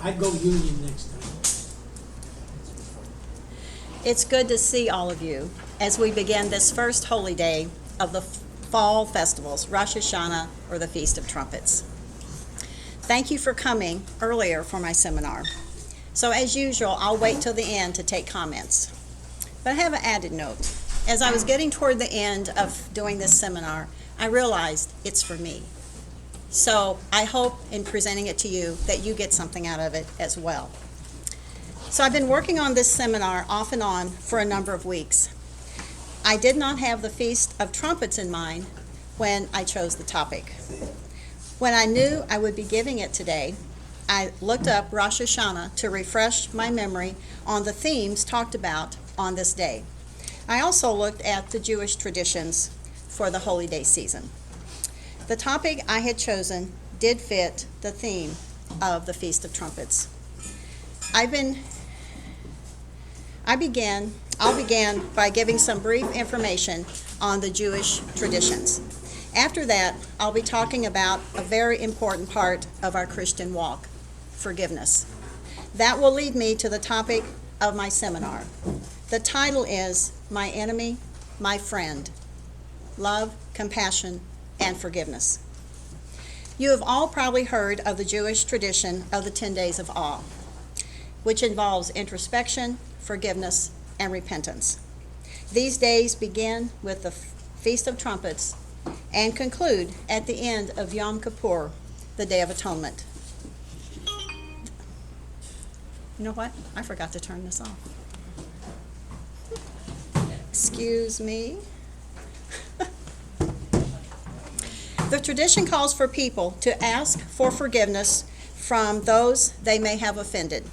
I'd go Union next time. It's good to see all of you as we begin this first holy day of the fall festivals, Rosh Hashanah, or the Feast of Trumpets. Thank you for coming earlier for my seminar. So as usual, I'll wait till the end to take comments. But I have an added note. As I was getting toward the end of doing this seminar, I realized it's for me. So I hope in presenting it to you that you get something out of it as well. So I've been working on this seminar off and on for a number of weeks. I did not have the Feast of Trumpets in mind when I chose the topic. When I knew I would be giving it today, I looked up Rosh Hashanah to refresh my memory on the themes talked about on this day. I also looked at the Jewish traditions for the Holy Day season. The topic I had chosen did fit the theme of the Feast of Trumpets. I'll begin by giving some brief information on the Jewish traditions. After that, I'll be talking about a very important part of our Christian walk, forgiveness. That will lead me to the topic of my seminar. The title is My Enemy, My Friend: Love, Compassion, and Forgiveness. You have all probably heard of the Jewish tradition of the 10 Days of Awe, which involves introspection, forgiveness, and repentance. These days begin with the Feast of Trumpets and conclude at the end of Yom Kippur, the Day of Atonement. You know what? I forgot to turn this off. Excuse me. The tradition calls for people to ask for forgiveness from those they may have offended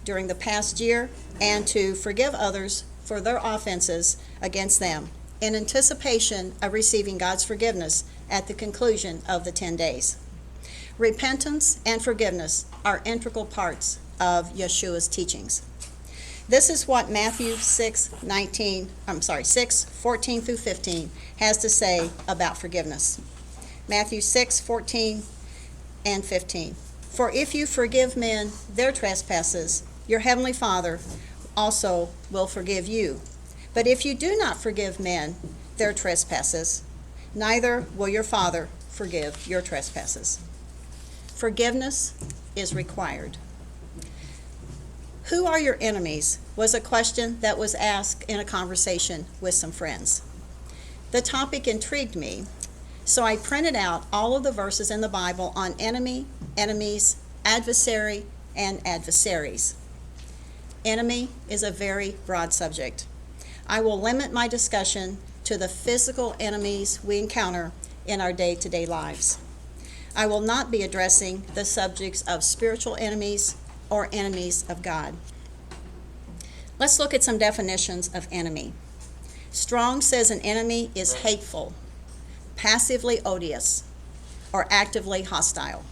during the past year and to forgive others for their offenses against them in anticipation of receiving God's forgiveness at the conclusion of the 10 days. Repentance and forgiveness are integral parts of Yeshua's teachings. This is what Matthew 6:14 through 15 has to say about forgiveness. Matthew 6:14 and 15. For if you forgive men their trespasses, your heavenly Father also will forgive you. But if you do not forgive men their trespasses, neither will your Father forgive your trespasses. Forgiveness is required. Who are your enemies was a question that was asked in a conversation with some friends. The topic intrigued me, so I printed out all of the verses in the Bible on enemy, enemies, adversary, and adversaries. Enemy is a very broad subject. I will limit my discussion to the physical enemies we encounter in our day-to-day lives. I will not be addressing the subjects of spiritual enemies or enemies of God. Let's look at some definitions of enemy. Strong says an enemy is hateful, passively odious, or actively hostile.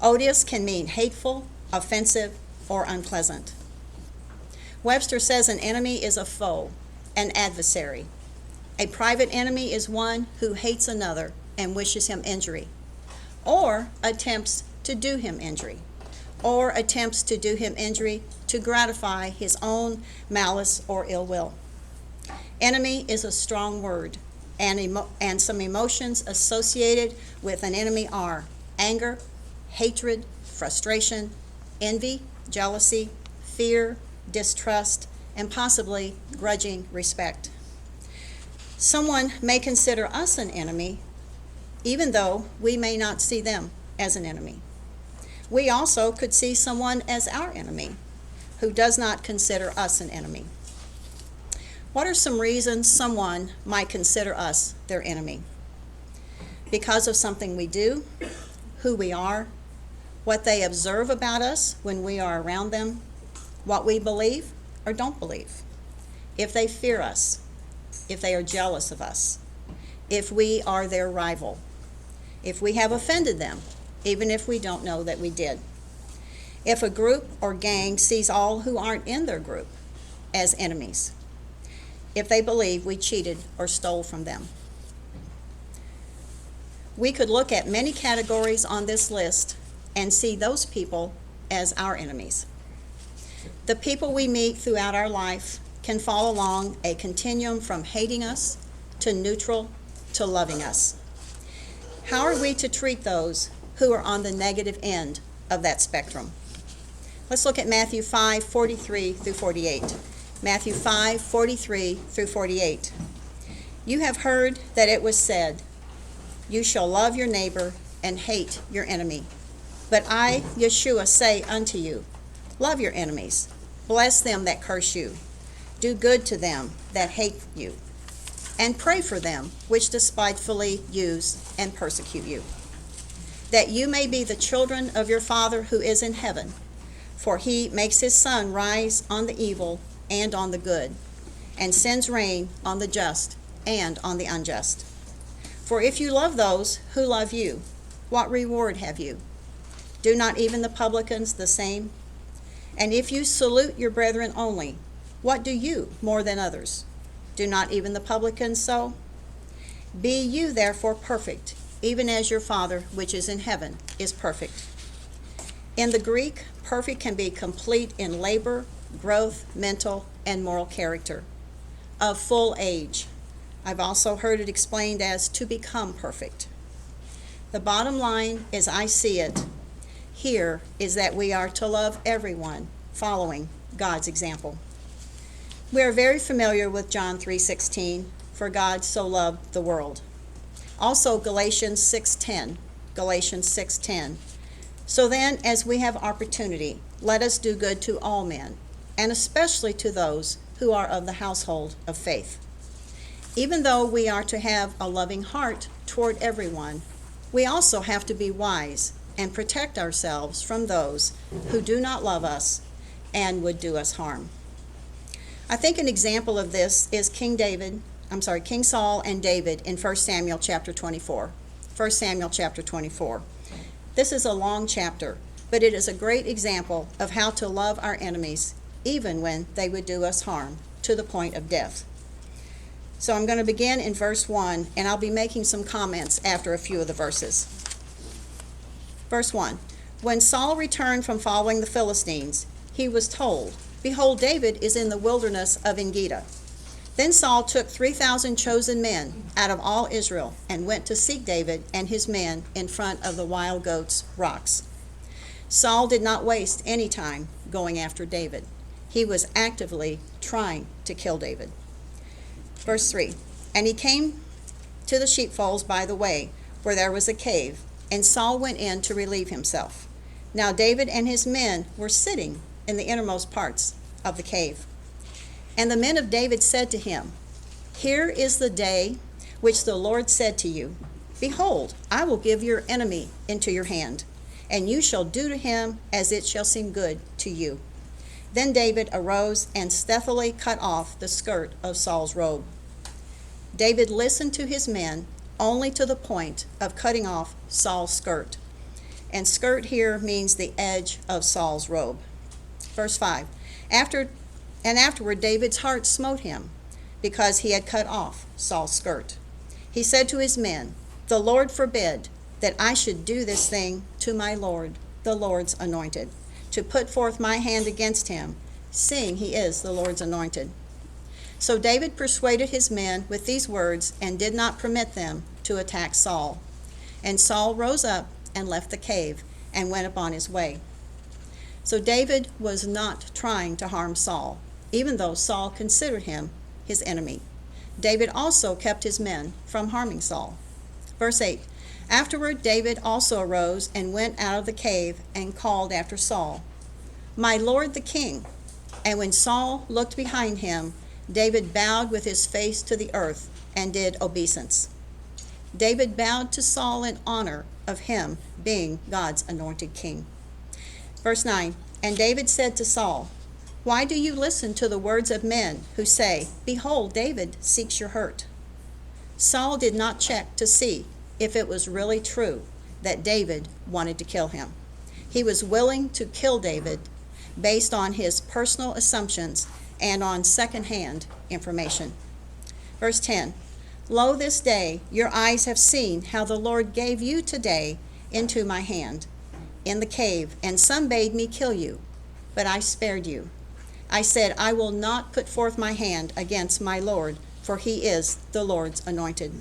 Odious can mean hateful, offensive, or unpleasant. Webster says an enemy is a foe, an adversary. A private enemy is one who hates another and wishes him injury, or attempts to do him injury, to gratify his own malice or ill will. Enemy is a strong word, and some emotions associated with an enemy are anger, hatred, frustration, envy, jealousy, fear, distrust, and possibly grudging respect. Someone may consider us an enemy, even though we may not see them as an enemy. We also could see someone as our enemy who does not consider us an enemy. What are some reasons someone might consider us their enemy? Because of something we do, who we are, what they observe about us when we are around them, what we believe or don't believe, if they fear us, if they are jealous of us, if we are their rival, if we have offended them, even if we don't know that we did. If a group or gang sees all who aren't in their group as enemies, if they believe we cheated or stole from them. We could look at many categories on this list and see those people as our enemies. The people we meet throughout our life can fall along a continuum from hating us to neutral to loving us. How are we to treat those who are on the negative end of that spectrum? Let's look at Matthew 5:43 through 48. Matthew 5:43 through 48. You have heard that it was said, you shall love your neighbor and hate your enemy. But I, Yeshua, say unto you, love your enemies, bless them that curse you, do good to them that hate you, and pray for them which despitefully use and persecute you, that you may be the children of your Father who is in heaven. For he makes his sun rise on the evil and on the good, and sends rain on the just and on the unjust. For if you love those who love you, what reward have you? Do not even the publicans the same? And if you salute your brethren only, what do you more than others? Do not even the publicans so? Be you therefore perfect, even as your Father which is in heaven is perfect. In the Greek, perfect can be complete in labor, growth, mental, and moral character. Of full age. I've also heard it explained as to become perfect. The bottom line, as I see it here, is that we are to love everyone, following God's example. We are very familiar with John 3:16, for God so loved the world. Also Galatians 6:10, Galatians 6:10. So then, as we have opportunity, let us do good to all men, and especially to those who are of the household of faith. Even though we are to have a loving heart toward everyone, we also have to be wise and protect ourselves from those who do not love us and would do us harm. I think an example of this is King Saul and David in 1 Samuel chapter 24. 1 Samuel chapter 24. This is a long chapter, but it is a great example of how to love our enemies, even when they would do us harm, to the point of death. So I'm going to begin in verse 1, and I'll be making some comments after a few of the verses. Verse 1. When Saul returned from following the Philistines, he was told, behold, David is in the wilderness of En-gedi. Then Saul took 3,000 chosen men out of all Israel and went to seek David and his men in front of the wild goats' rocks. Saul did not waste any time going after David. He was actively trying to kill David. Verse 3, and he came to the sheepfolds by the way, where there was a cave, and Saul went in to relieve himself. Now David and his men were sitting in the innermost parts of the cave. And the men of David said to him, here is the day which the Lord said to you, behold, I will give your enemy into your hand, and you shall do to him as it shall seem good to you. Then David arose and stealthily cut off the skirt of Saul's robe. David listened to his men only to the point of cutting off Saul's skirt. And skirt here means the edge of Saul's robe. Verse 5. Afterward David's heart smote him, because he had cut off Saul's skirt. He said to his men, the Lord forbid that I should do this thing to my Lord, the Lord's anointed, to put forth my hand against him, seeing he is the Lord's anointed. So David persuaded his men with these words and did not permit them to attack Saul. And Saul rose up and left the cave and went upon his way. So David was not trying to harm Saul, even though Saul considered him his enemy. David also kept his men from harming Saul. Verse 8, afterward David also arose and went out of the cave and called after Saul, my lord the king. And when Saul looked behind him, David bowed with his face to the earth and did obeisance. David bowed to Saul in honor of him being God's anointed king. Verse 9, and David said to Saul, why do you listen to the words of men who say, behold, David seeks your hurt? Saul did not check to see if it was really true that David wanted to kill him. He was willing to kill David based on his personal assumptions and on second-hand information. Verse 10, lo, this day your eyes have seen how the Lord gave you today into my hand. in the cave, and some bade me kill you, but I spared you. I said, I will not put forth my hand against my Lord, for he is the Lord's anointed.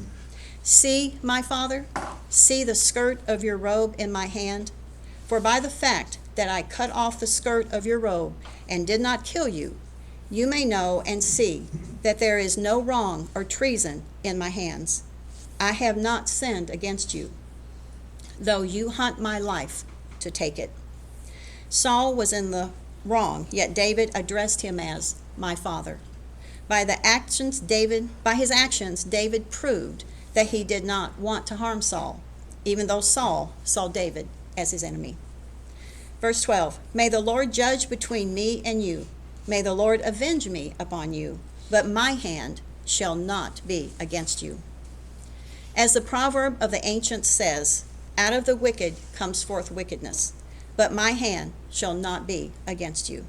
See, my father, see the skirt of your robe in my hand. For by the fact that I cut off the skirt of your robe and did not kill you, you may know and see that there is no wrong or treason in my hands. I have not sinned against you, though you hunt my life to take it. Saul was in the wrong, yet David addressed him as my father. By his actions, David proved that he did not want to harm Saul, even though Saul saw David as his enemy. Verse 12, may the Lord judge between me and you. May the Lord avenge me upon you, but my hand shall not be against you. As the proverb of the ancients says, out of the wicked comes forth wickedness, but my hand shall not be against you.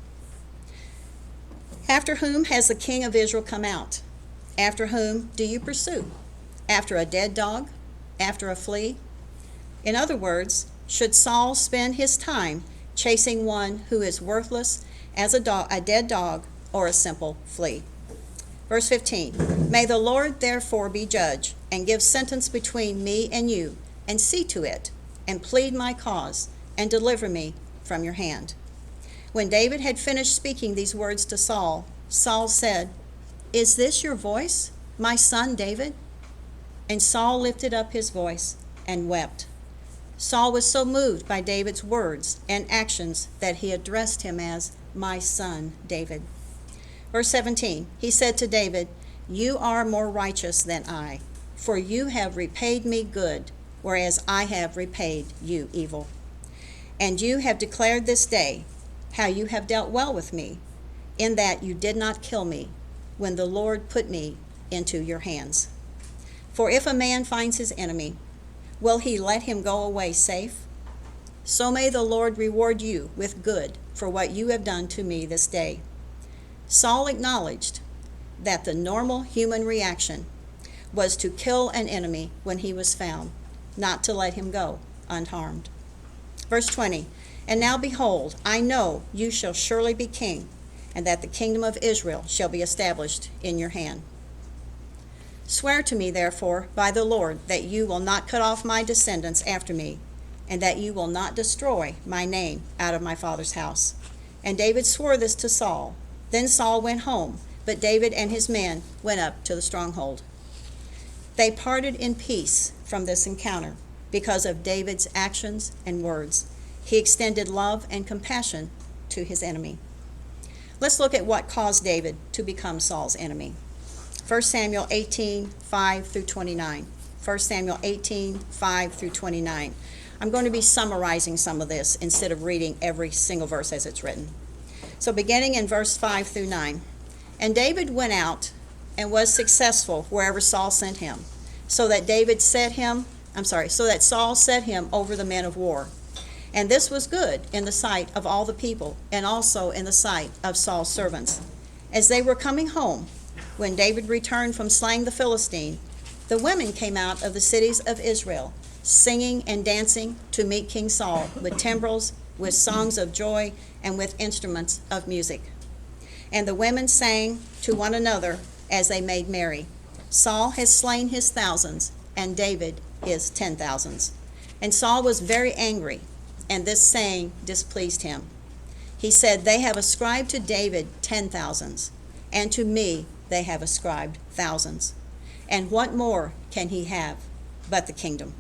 After whom has the king of Israel come out? After whom do you pursue? After a dead dog? After a flea? In other words, should Saul spend his time chasing one who is worthless as a dead dog or a simple flea? Verse 15, may the Lord therefore be judge and give sentence between me and you, and see to it, and plead my cause, and deliver me from your hand. When David had finished speaking these words to Saul, Saul said, is this your voice, my son David? And Saul lifted up his voice and wept. Saul was so moved by David's words and actions that he addressed him as my son David. Verse 17, he said to David, you are more righteous than I, for you have repaid me good, whereas I have repaid you evil. And you have declared this day how you have dealt well with me, in that you did not kill me when the Lord put me into your hands. For if a man finds his enemy, will he let him go away safe? So may the Lord reward you with good for what you have done to me this day. Saul acknowledged that the normal human reaction was to kill an enemy when he was found, not to let him go unharmed. Verse 20, and now behold, I know you shall surely be king, and that the kingdom of Israel shall be established in your hand. Swear to me, therefore, by the Lord, that you will not cut off my descendants after me, and that you will not destroy my name out of my father's house. And David swore this to Saul. Then Saul went home, but David and his men went up to the stronghold. They parted in peace from this encounter because of David's actions and words. He extended love and compassion to his enemy. Let's look at what caused David to become Saul's enemy. 1 Samuel 18, 5 through 29. 1 Samuel 18, 5 through 29. I'm going to be summarizing some of this instead of reading every single verse as it's written. So beginning in verse 5 through 9. And David went out and was successful wherever Saul sent him, so that Saul set him over the men of war. And this was good in the sight of all the people, and also in the sight of Saul's servants. As they were coming home, when David returned from slaying the Philistine, the women came out of the cities of Israel, singing and dancing to meet King Saul with timbrels, with songs of joy, and with instruments of music. And the women sang to one another as they made merry, Saul has slain his thousands, and David his 10,000s. And Saul was very angry, and this saying displeased him. He said, they have ascribed to David 10,000s, and to me they have ascribed thousands. And what more can he have but the kingdom?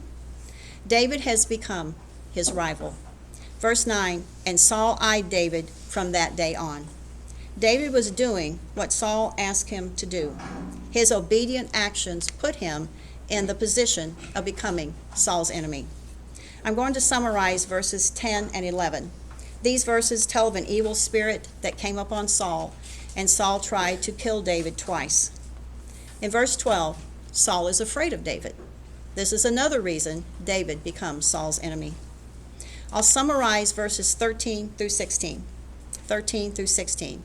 David has become his rival. Verse 9, and Saul eyed David from that day on. David was doing what Saul asked him to do. His obedient actions put him in the position of becoming Saul's enemy. I'm going to summarize verses 10 and 11. These verses tell of an evil spirit that came upon Saul, and Saul tried to kill David twice. In verse 12, Saul is afraid of David. This is another reason David becomes Saul's enemy. I'll summarize verses 13 through 16. 13 through 16.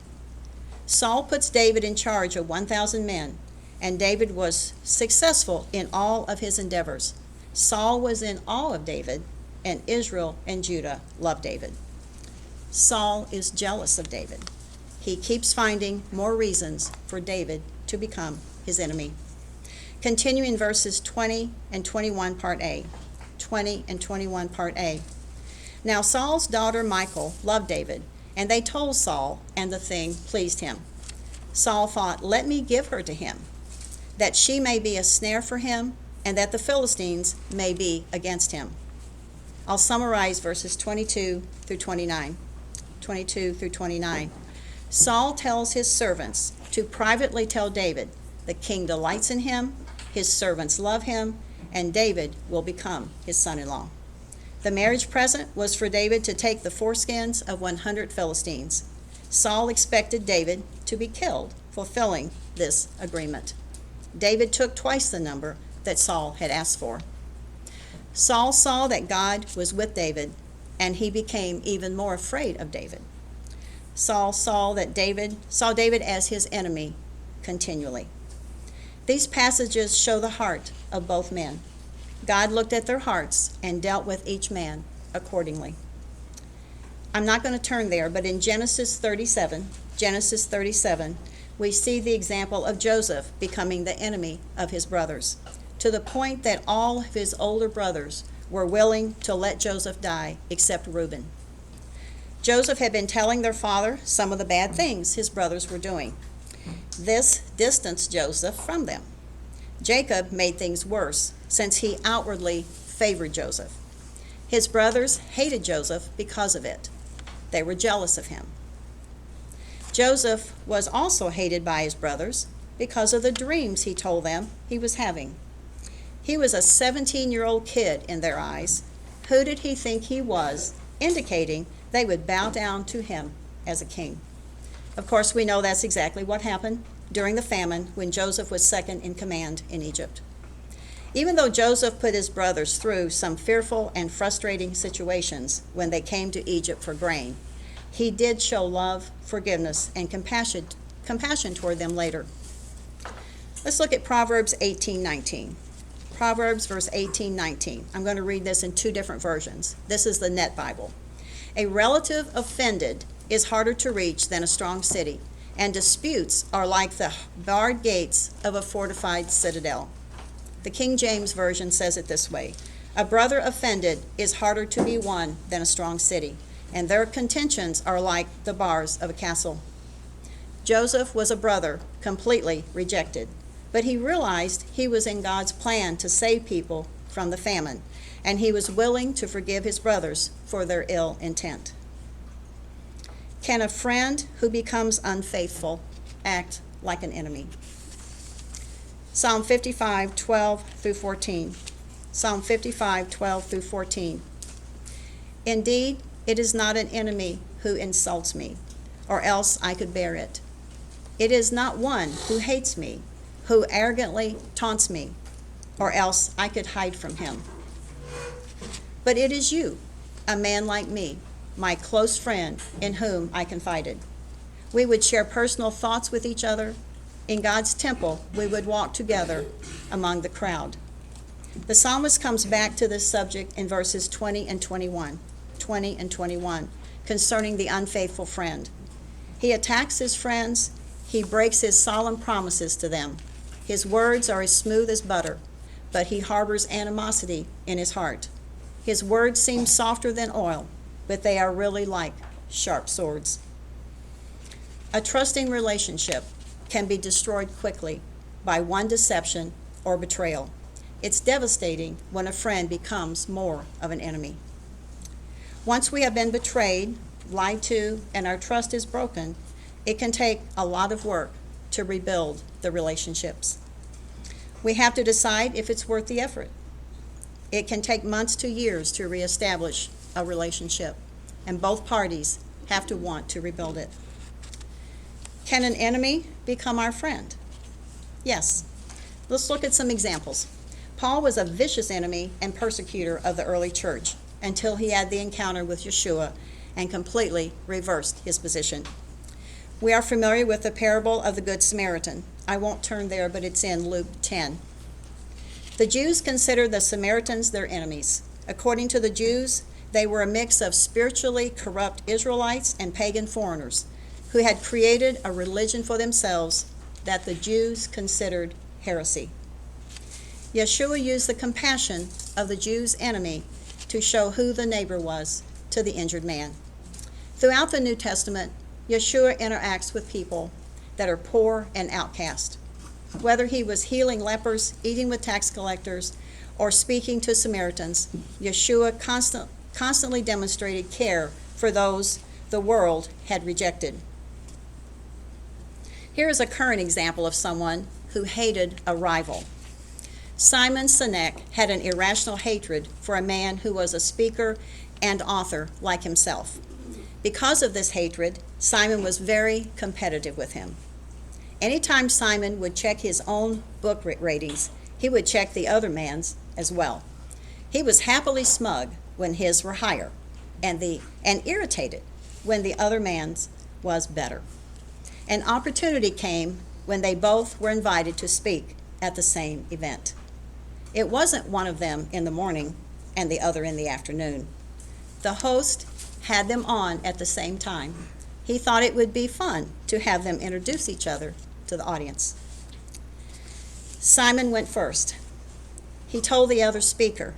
Saul puts David in charge of 1,000 men, and David was successful in all of his endeavors. Saul was in awe of David, and Israel and Judah love David. Saul is jealous of David. He keeps finding more reasons for David to become his enemy. Continuing verses 20 and 21, part A. 20 and 21, part A. Now Saul's daughter Michal loved David, and they told Saul, and the thing pleased him. Saul thought, let me give her to him, that she may be a snare for him, and that the Philistines may be against him. I'll summarize verses 22 through 29. 22 through 29. Saul tells his servants to privately tell David, the king delights in him, his servants love him, and David will become his son-in-law. The marriage present was for David to take the foreskins of 100 Philistines. Saul expected David to be killed, fulfilling this agreement. David took twice the number that Saul had asked for. Saul saw that God was with David, and he became even more afraid of David. Saul saw David as his enemy continually. These passages show the heart of both men. God looked at their hearts and dealt with each man accordingly. I'm not going to turn there, but in Genesis 37, we see the example of Joseph becoming the enemy of his brothers, to the point that all of his older brothers were willing to let Joseph die, except Reuben. Joseph had been telling their father some of the bad things his brothers were doing. This distanced Joseph from them. Jacob made things worse, since he outwardly favored Joseph. His brothers hated Joseph because of it. They were jealous of him. Joseph was also hated by his brothers because of the dreams he told them he was having. He was a 17-year-old kid in their eyes. Who did he think he was, indicating they would bow down to him as a king? Of course, we know that's exactly what happened during the famine when Joseph was second in command in Egypt. Even though Joseph put his brothers through some fearful and frustrating situations when they came to Egypt for grain, he did show love, forgiveness, and compassion toward them later. Let's look at Proverbs 18:19. Proverbs verse 18:19. I'm going to read this in two different versions. This is the Net Bible. A relative offended is harder to reach than a strong city, and disputes are like the barred gates of a fortified citadel. The King James Version says it this way: a brother offended is harder to be won than a strong city, and their contentions are like the bars of a castle. Joseph was a brother completely rejected, but he realized he was in God's plan to save people from the famine, and he was willing to forgive his brothers for their ill intent. Can a friend who becomes unfaithful act like an enemy? Psalm 55:12 through 14. Psalm 55:12 through 14. Indeed, it is not an enemy who insults me, or else I could bear it. It is not one who hates me, who arrogantly taunts me, or else I could hide from him. But it is you, a man like me, my close friend, in whom I confided. We would share personal thoughts with each other. In God's temple, we would walk together among the crowd. The psalmist comes back to this subject in verses 20 and 21, concerning the unfaithful friend. He attacks his friends. He breaks his solemn promises to them. His words are as smooth as butter, but he harbors animosity in his heart. His words seem softer than oil, but they are really like sharp swords. A trusting relationship can be destroyed quickly by one deception or betrayal. It's devastating when a friend becomes more of an enemy. Once we have been betrayed, lied to, and our trust is broken, it can take a lot of work to rebuild the relationships. We have to decide if it's worth the effort. It can take months to years to reestablish a relationship, and both parties have to want to rebuild it. Can an enemy become our friend? Yes. Let's look at some examples. Paul was a vicious enemy and persecutor of the early church until he had the encounter with Yeshua and completely reversed his position. We are familiar with the parable of the Good Samaritan. I won't turn there, but it's in Luke 10. The Jews considered the Samaritans their enemies. According to the Jews, they were a mix of spiritually corrupt Israelites and pagan foreigners who had created a religion for themselves that the Jews considered heresy. Yeshua used the compassion of the Jews' enemy to show who the neighbor was to the injured man. Throughout the New Testament, Yeshua interacts with people that are poor and outcast. Whether he was healing lepers, eating with tax collectors, or speaking to Samaritans, Yeshua constantly demonstrated care for those the world had rejected. Here is a current example of someone who hated a rival. Simon Sinek had an irrational hatred for a man who was a speaker and author like himself. Because of this hatred, Simon was very competitive with him. Anytime Simon would check his own book ratings, he would check the other man's as well. He was happily smug when his were higher, and irritated when the other man's was better. An opportunity came when they both were invited to speak at the same event. It wasn't one of them in the morning and the other in the afternoon. The host had them on at the same time. He thought it would be fun to have them introduce each other to the audience. Simon went first. He told the other speaker,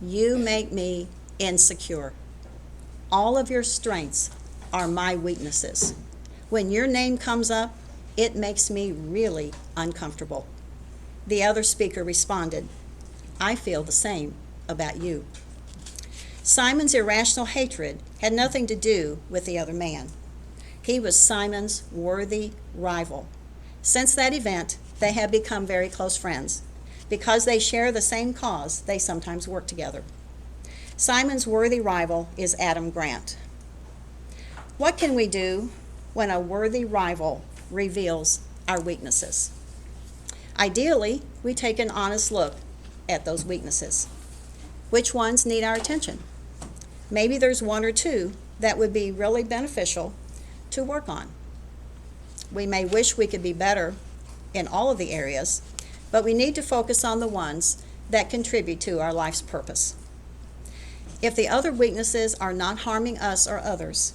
"You make me insecure. All of your strengths are my weaknesses. When your name comes up, it makes me really uncomfortable." The other speaker responded, "I feel the same about you." Simon's irrational hatred had nothing to do with the other man. He was Simon's worthy rival. Since that event, they have become very close friends. Because they share the same cause, they sometimes work together. Simon's worthy rival is Adam Grant. What can we do when a worthy rival reveals our weaknesses? Ideally, we take an honest look at those weaknesses. Which ones need our attention? Maybe there's one or two that would be really beneficial to work on. We may wish we could be better in all of the areas, but we need to focus on the ones that contribute to our life's purpose. If the other weaknesses are not harming us or others,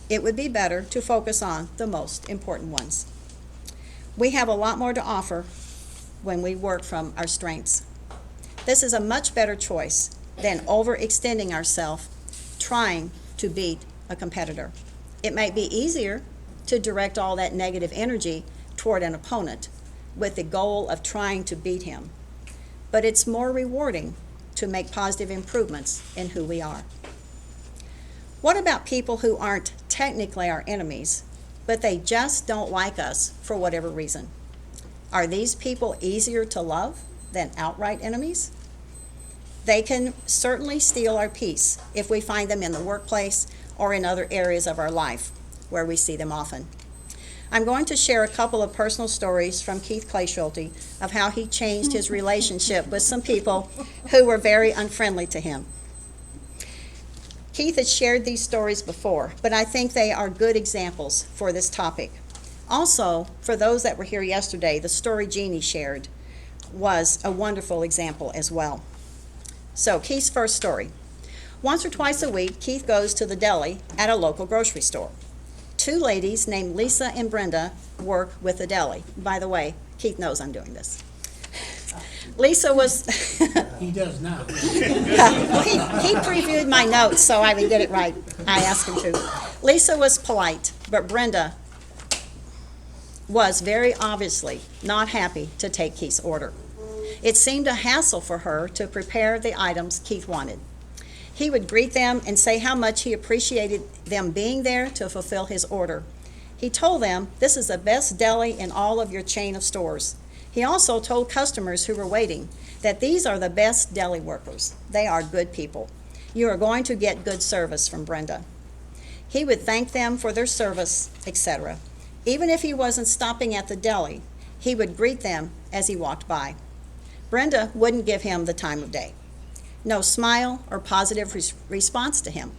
it would be better to focus on the most important ones. We have a lot more to offer when we work from our strengths. This is a much better choice than overextending ourselves trying to beat a competitor. It might be easier to direct all that negative energy toward an opponent with the goal of trying to beat him, but it's more rewarding to make positive improvements in who we are. What about people who aren't technically our enemies, but they just don't like us for whatever reason? Are these people easier to love than outright enemies? They can certainly steal our peace if we find them in the workplace or in other areas of our life where we see them often. I'm going to share a couple of personal stories from Keith Clayschulte of how he changed his relationship with some people who were very unfriendly to him. Keith has shared these stories before, but I think they are good examples for this topic. Also, for those that were here yesterday, the story Jeannie shared was a wonderful example as well. So, Keith's first story. Once or twice a week, Keith goes to the deli at a local grocery store. Two ladies named Lisa and Brenda work with the deli. By the way, Keith knows I'm doing this. Lisa was... He does now. he previewed my notes so I would get it right. I asked him to. Lisa was polite, but Brenda was very obviously not happy to take Keith's order. It seemed a hassle for her to prepare the items Keith wanted. He would greet them and say how much he appreciated them being there to fulfill his order. He told them, "This is the best deli in all of your chain of stores." He also told customers who were waiting that these are the best deli workers. They are good people. You are going to get good service from Brenda. He would thank them for their service, etc. Even if he wasn't stopping at the deli, he would greet them as he walked by. Brenda wouldn't give him the time of day. No smile or positive response to him.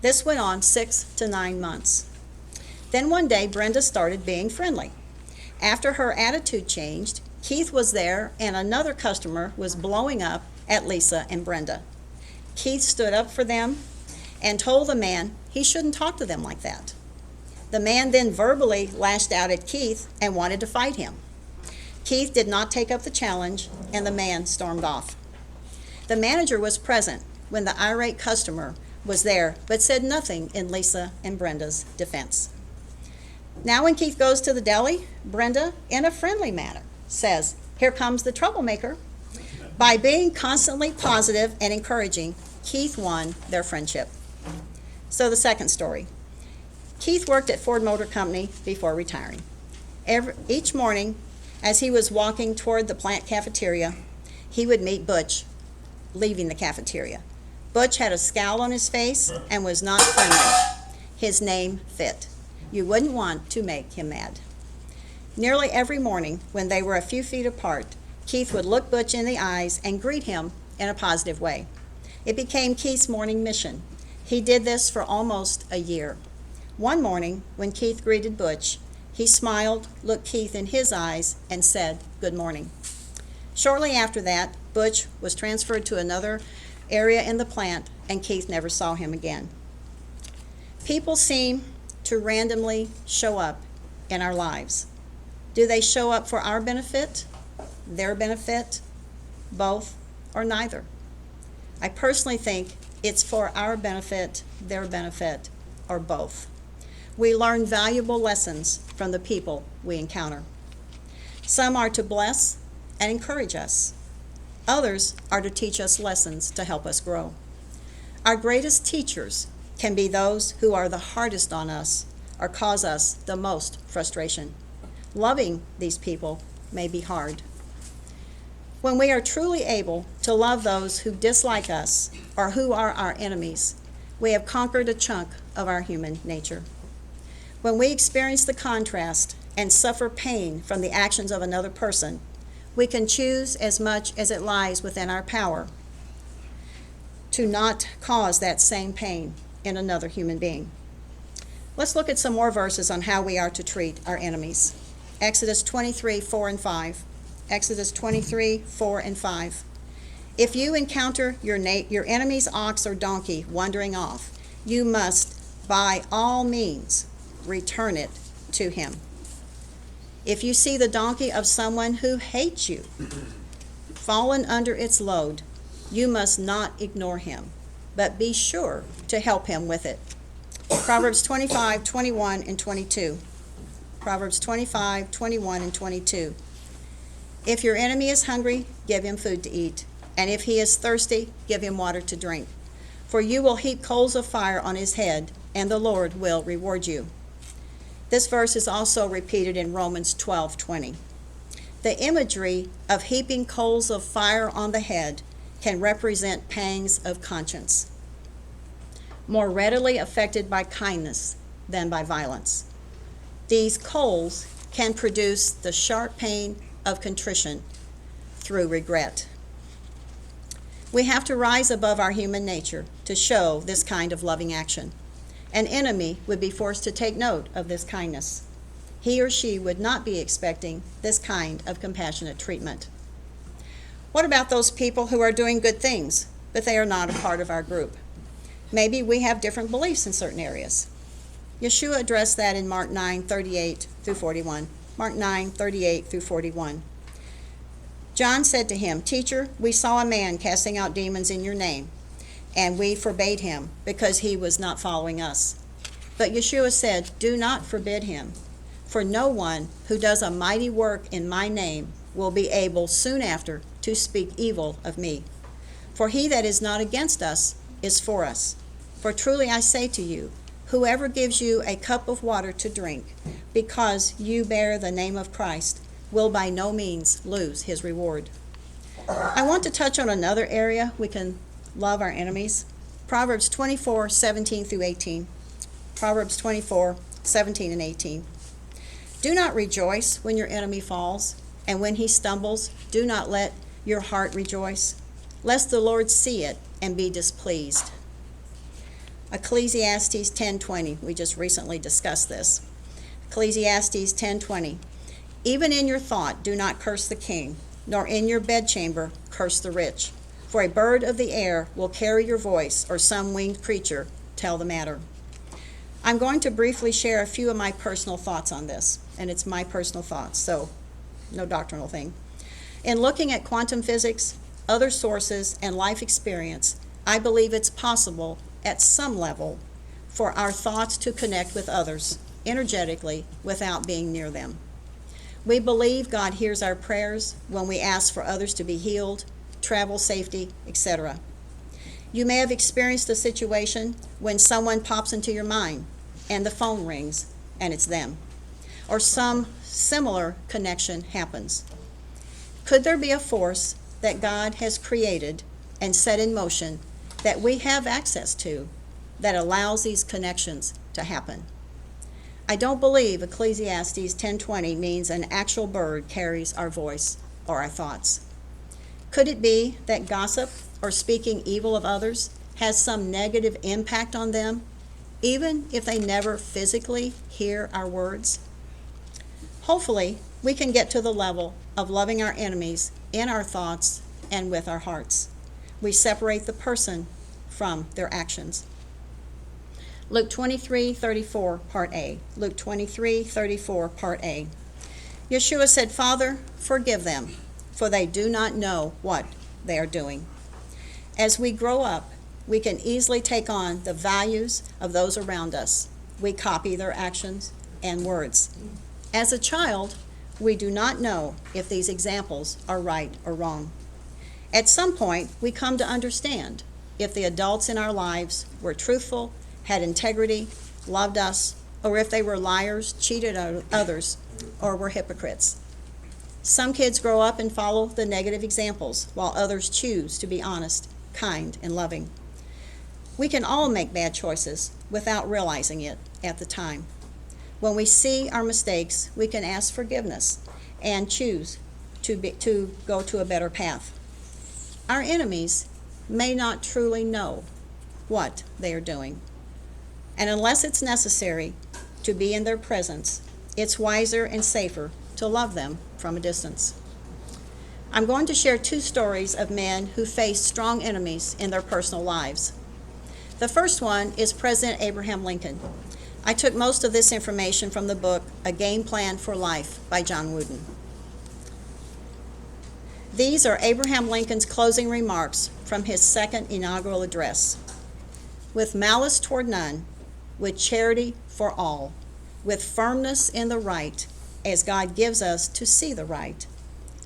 This went on 6 to 9 months. Then one day, Brenda started being friendly. After her attitude changed, Keith was there and another customer was blowing up at Lisa and Brenda. Keith stood up for them and told the man he shouldn't talk to them like that. The man then verbally lashed out at Keith and wanted to fight him. Keith did not take up the challenge, and the man stormed off. The manager was present when the irate customer was there, but said nothing in Lisa and Brenda's defense. Now when Keith goes to the deli, Brenda, in a friendly manner, says, "Here comes the troublemaker." By being constantly positive and encouraging, Keith won their friendship. So the second story. Keith worked at Ford Motor Company before retiring. Each morning, as he was walking toward the plant cafeteria, he would meet Butch, leaving the cafeteria. Butch had a scowl on his face and was not friendly. His name fit. You wouldn't want to make him mad. Nearly every morning, when they were a few feet apart, Keith would look Butch in the eyes and greet him in a positive way. It became Keith's morning mission. He did this for almost a year. One morning, when Keith greeted Butch, he smiled, looked Keith in his eyes, and said, "Good morning." Shortly after that, Butch was transferred to another area in the plant, and Keith never saw him again. People seem to randomly show up in our lives. Do they show up for our benefit, their benefit, both, or neither? I personally think it's for our benefit, their benefit, or both. We learn valuable lessons from the people we encounter. Some are to bless and encourage us. Others are to teach us lessons to help us grow. Our greatest teachers can be those who are the hardest on us or cause us the most frustration. Loving these people may be hard. When we are truly able to love those who dislike us or who are our enemies, we have conquered a chunk of our human nature. When we experience the contrast and suffer pain from the actions of another person, we can choose, as much as it lies within our power, to not cause that same pain in another human being. Let's look at some more verses on how we are to treat our enemies. Exodus 23, 4 and 5. Exodus 23, 4 and 5. If you encounter your enemy's ox or donkey wandering off, you must, by all means, return it to him. If you see the donkey of someone who hates you fallen under its load, you must not ignore him, but be sure to help him with it. Proverbs 25, 21 and 22. Proverbs 25, 21 and 22. If your enemy is hungry, give him food to eat, and if he is thirsty, give him water to drink. For you will heap coals of fire on his head, and the Lord will reward you. This verse is also repeated in Romans 12:20. The imagery of heaping coals of fire on the head can represent pangs of conscience, more readily affected by kindness than by violence. These coals can produce the sharp pain of contrition through regret. We have to rise above our human nature to show this kind of loving action. An enemy would be forced to take note of this kindness. He or she would not be expecting this kind of compassionate treatment. What about those people who are doing good things, but they are not a part of our group? Maybe we have different beliefs in certain areas. Yeshua addressed that in Mark 9:38 through 41. Mark 9:38 through 41. John said to him, "Teacher, we saw a man casting out demons in your name, and we forbade him because he was not following us." But Yeshua said, "Do not forbid him, for no one who does a mighty work in my name will be able soon after to speak evil of me. For he that is not against us is for us. For truly I say to you, whoever gives you a cup of water to drink, because you bear the name of Christ, will by no means lose his reward." I want to touch on another area we can love our enemies. Proverbs 24, 17 through 18. Proverbs 24, 17 and 18. Do not rejoice when your enemy falls, and when he stumbles, do not let your heart rejoice, lest the Lord see it and be displeased. Ecclesiastes 10:20. We just recently discussed this. Ecclesiastes 10:20. Even in your thought do not curse the king, nor in your bedchamber curse the rich. For a bird of the air will carry your voice, or some winged creature tell the matter. I'm going to briefly share a few of my personal thoughts on this, and it's my personal thoughts, so no doctrinal thing. In looking at quantum physics, other sources, and life experience, I believe it's possible at some level for our thoughts to connect with others energetically without being near them. We believe God hears our prayers when we ask for others to be healed, travel safety, etc. You may have experienced a situation when someone pops into your mind and the phone rings and it's them, or some similar connection happens. Could there be a force that God has created and set in motion that we have access to that allows these connections to happen? I don't believe Ecclesiastes 10:20 means an actual bird carries our voice or our thoughts. Could it be that gossip or speaking evil of others has some negative impact on them, even if they never physically hear our words? Hopefully, we can get to the level of loving our enemies in our thoughts and with our hearts. We separate the person from their actions. Luke 23:34, Part A. Luke 23:34, Part A. Yeshua said, "Father, forgive them, for they do not know what they are doing." As we grow up, we can easily take on the values of those around us. We copy their actions and words. As a child, we do not know if these examples are right or wrong. At some point, we come to understand if the adults in our lives were truthful, had integrity, loved us, or if they were liars, cheated others, or were hypocrites. Some kids grow up and follow the negative examples, while others choose to be honest, kind, and loving. We can all make bad choices without realizing it at the time. When we see our mistakes, we can ask forgiveness and choose to go to a better path. Our enemies may not truly know what they are doing, and unless it's necessary to be in their presence, it's wiser and safer to love them from a distance. I'm going to share two stories of men who faced strong enemies in their personal lives. The first one is President Abraham Lincoln. I took most of this information from the book A Game Plan for Life by John Wooden. These are Abraham Lincoln's closing remarks from his second inaugural address. With malice toward none, with charity for all, with firmness in the right, as God gives us to see the right,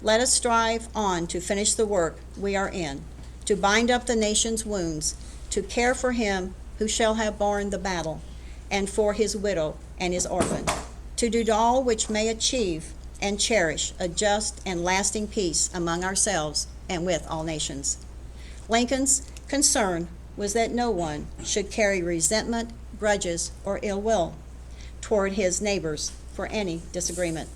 let us strive on to finish the work we are in, to bind up the nation's wounds, to care for him who shall have borne the battle, and for his widow and his orphan, to do all which may achieve and cherish a just and lasting peace among ourselves and with all nations. Lincoln's concern was that no one should carry resentment, grudges, or ill will toward his neighbors for any disagreement.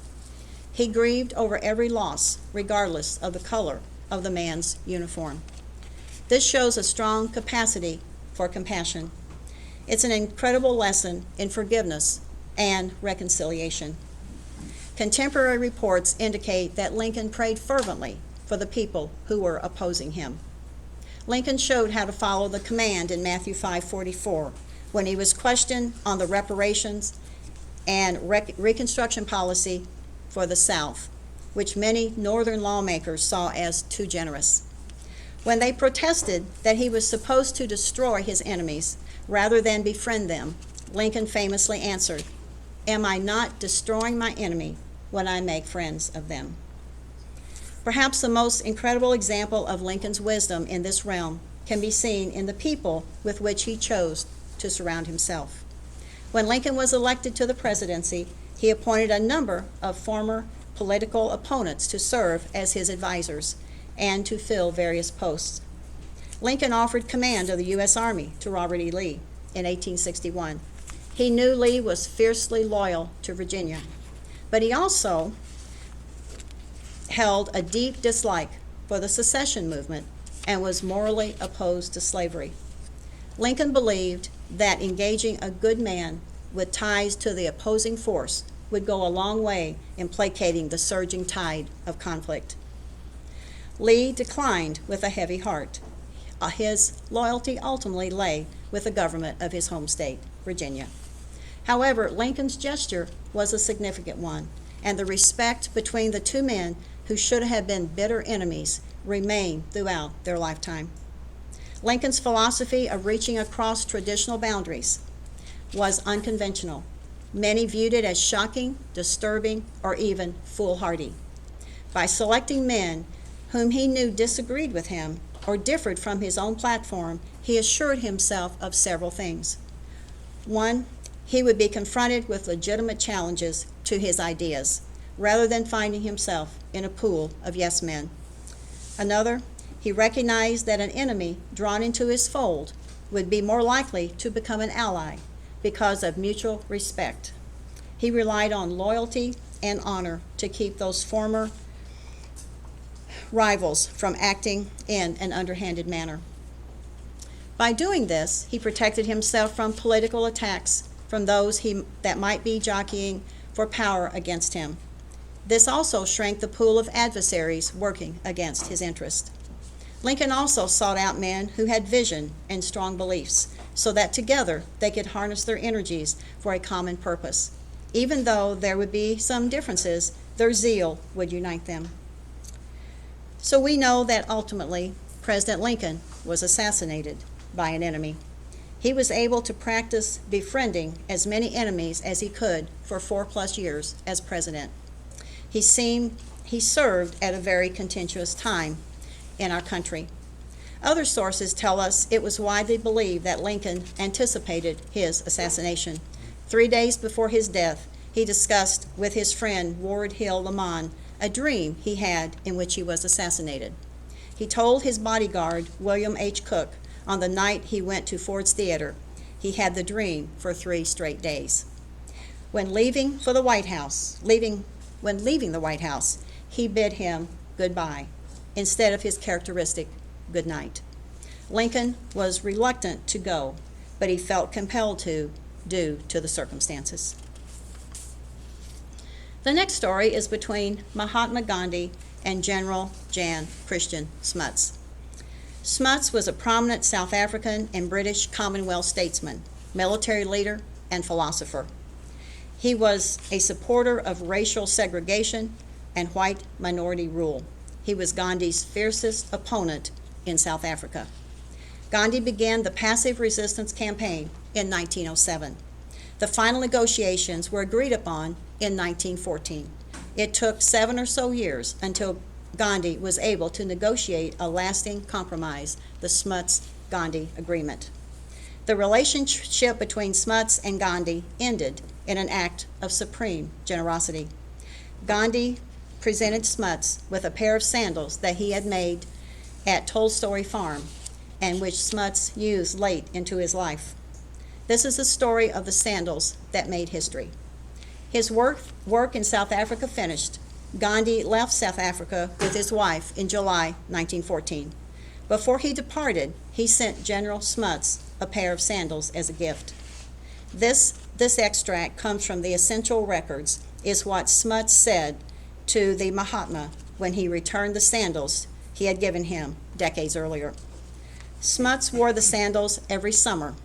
He grieved over every loss, regardless of the color of the man's uniform. This shows a strong capacity for compassion. It's an incredible lesson in forgiveness and reconciliation. Contemporary reports indicate that Lincoln prayed fervently for the people who were opposing him. Lincoln showed how to follow the command in Matthew 5:44 when he was questioned on the reparations and Reconstruction policy for the South, which many Northern lawmakers saw as too generous. When they protested that he was supposed to destroy his enemies rather than befriend them, Lincoln famously answered, "Am I not destroying my enemy when I make friends of them?" Perhaps the most incredible example of Lincoln's wisdom in this realm can be seen in the people with which he chose to surround himself. When Lincoln was elected to the presidency, he appointed a number of former political opponents to serve as his advisors and to fill various posts. Lincoln offered command of the U.S. Army to Robert E. Lee in 1861. He knew Lee was fiercely loyal to Virginia, but he also held a deep dislike for the secession movement and was morally opposed to slavery. Lincoln believed that engaging a good man with ties to the opposing force would go a long way in placating the surging tide of conflict. Lee declined with a heavy heart. His loyalty ultimately lay with the government of his home state, Virginia. However, Lincoln's gesture was a significant one, and the respect between the two men who should have been bitter enemies remained throughout their lifetime. Lincoln's philosophy of reaching across traditional boundaries was unconventional. Many viewed it as shocking, disturbing, or even foolhardy. By selecting men whom he knew disagreed with him or differed from his own platform, he assured himself of several things. One, he would be confronted with legitimate challenges to his ideas, rather than finding himself in a pool of yes men. Another, he recognized that an enemy drawn into his fold would be more likely to become an ally because of mutual respect. He relied on loyalty and honor to keep those former rivals from acting in an underhanded manner. By doing this, he protected himself from political attacks from those that might be jockeying for power against him. This also shrank the pool of adversaries working against his interest. Lincoln also sought out men who had vision and strong beliefs, so that together they could harness their energies for a common purpose. Even though there would be some differences, their zeal would unite them. So we know that ultimately President Lincoln was assassinated by an enemy. He was able to practice befriending as many enemies as he could for 4+ years as president. He served at a very contentious time in our country. Other sources tell us it was widely believed that Lincoln anticipated his assassination. 3 days before his death, he discussed with his friend Ward Hill Lamon a dream he had in which he was assassinated. He told his bodyguard, William H. Cook, on the night he went to Ford's Theater, he had the dream for 3 straight days. When leaving the White House, he bid him goodbye instead of his characteristic good night. Lincoln was reluctant to go, but he felt compelled to due to the circumstances. The next story is between Mahatma Gandhi and General Jan Christian Smuts. Smuts was a prominent South African and British Commonwealth statesman, military leader, and philosopher. He was a supporter of racial segregation and white minority rule. He was Gandhi's fiercest opponent in South Africa. Gandhi began the passive resistance campaign in 1907. The final negotiations were agreed upon in 1914. It took 7 or so years until Gandhi was able to negotiate a lasting compromise, the Smuts-Gandhi Agreement. The relationship between Smuts and Gandhi ended in an act of supreme generosity. Gandhi presented Smuts with a pair of sandals that he had made at Tolstoy Farm and which Smuts used late into his life. This is the story of the sandals that made history. His work in South Africa finished, Gandhi left South Africa with his wife in July 1914. Before he departed, he sent General Smuts a pair of sandals as a gift. This extract comes from the Essential Records, is what Smuts said to the Mahatma when he returned the sandals he had given him decades earlier. Smuts wore the sandals every summer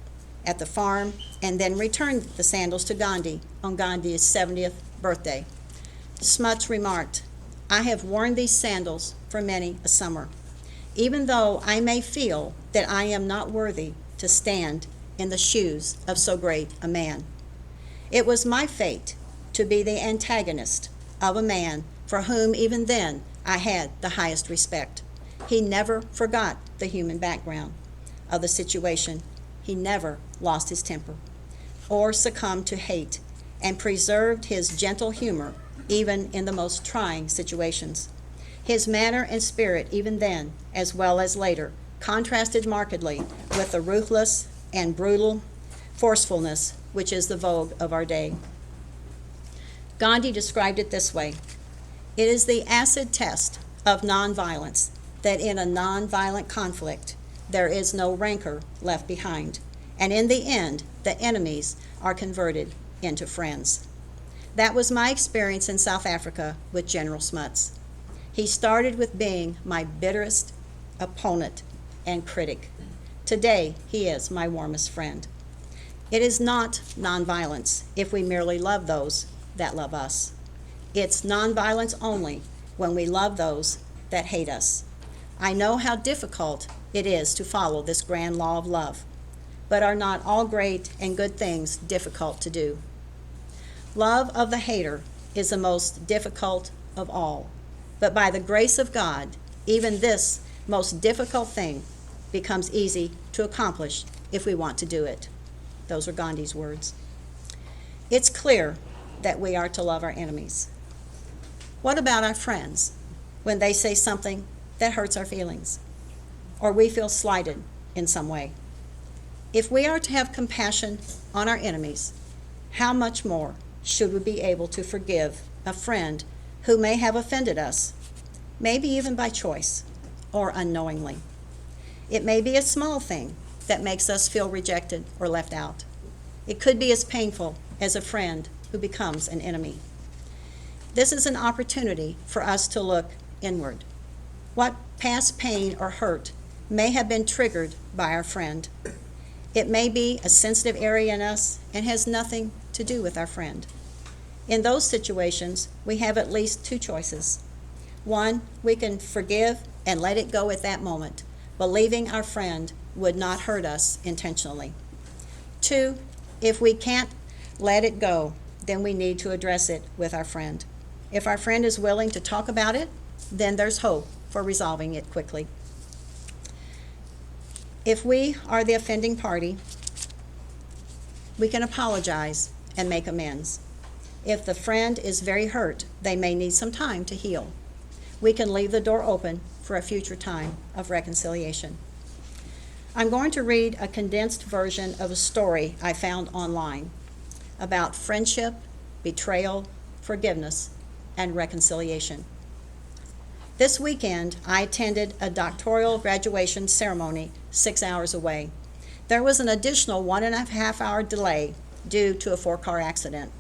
at the farm and then returned the sandals to Gandhi on Gandhi's 70th birthday. Smuts remarked, "I have worn these sandals for many a summer, even though I may feel that I am not worthy to stand in the shoes of so great a man. It was my fate to be the antagonist of a man for whom even then I had the highest respect. He never forgot the human background of the situation. He never lost his temper or succumbed to hate, and preserved his gentle humor even in the most trying situations. His manner and spirit even then, as well as later, contrasted markedly with the ruthless and brutal forcefulness which is the vogue of our day." Gandhi described it this way: "It is the acid test of nonviolence that in a nonviolent conflict there is no rancor left behind, and in the end the enemies are converted into friends." That was my experience in South Africa with General Smuts. He started with being my bitterest opponent and critic. Today, he is my warmest friend. It is not nonviolence if we merely love those that love us. It's nonviolence only when we love those that hate us. I know how difficult it is to follow this grand law of love, but are not all great and good things difficult to do? Love of the hater is the most difficult of all, but by the grace of God, even this most difficult thing becomes easy to accomplish if we want to do it. Those are Gandhi's words. It's clear that we are to love our enemies. What about our friends when they say something that hurts our feelings, or we feel slighted in some way? If we are to have compassion on our enemies, how much more should we be able to forgive a friend who may have offended us, maybe even by choice or unknowingly? It may be a small thing that makes us feel rejected or left out. It could be as painful as a friend who becomes an enemy. This is an opportunity for us to look inward. What past pain or hurt may have been triggered by our friend? It may be a sensitive area in us and has nothing to do with our friend. In those situations, we have at least two choices. One, we can forgive and let it go at that moment, believing our friend would not hurt us intentionally. Two, if we can't let it go, then we need to address it with our friend. If our friend is willing to talk about it, then there's hope for resolving it quickly. If we are the offending party, we can apologize and make amends. If the friend is very hurt, they may need some time to heal. We can leave the door open for a future time of reconciliation. I'm going to read a condensed version of a story I found online about friendship, betrayal, forgiveness, and reconciliation. This weekend, I attended a doctoral graduation ceremony 6 hours away. There was an additional 1.5-hour delay due to a 4-car accident.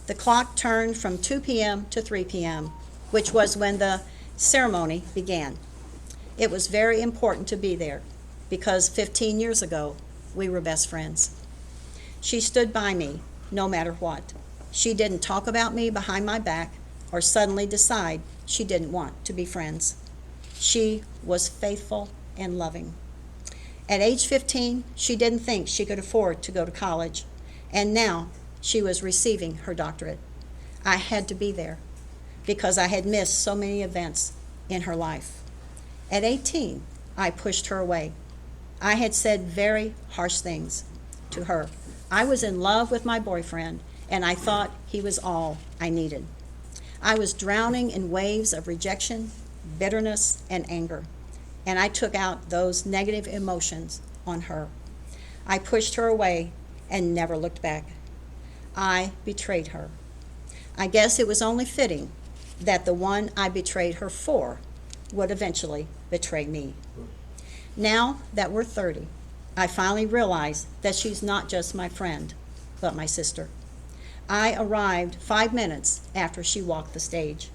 The clock turned from 2 p.m. to 3 p.m., which was when the ceremony began. It was very important to be there because 15 years ago, we were best friends. She stood by me no matter what. She didn't talk about me behind my back or suddenly decide she didn't want to be friends. She was faithful and loving. At age 15, she didn't think she could afford to go to college, and now she was receiving her doctorate. I had to be there because I had missed so many events in her life. At 18, I pushed her away. I had said very harsh things to her. I was in love with my boyfriend, and I thought he was all I needed. I was drowning in waves of rejection, bitterness, and anger, and I took out those negative emotions on her. I pushed her away and never looked back. I betrayed her. I guess it was only fitting that the one I betrayed her for would eventually betray me. Now that we're 30, I finally realize that she's not just my friend, but my sister. I arrived 5 minutes after she walked the stage.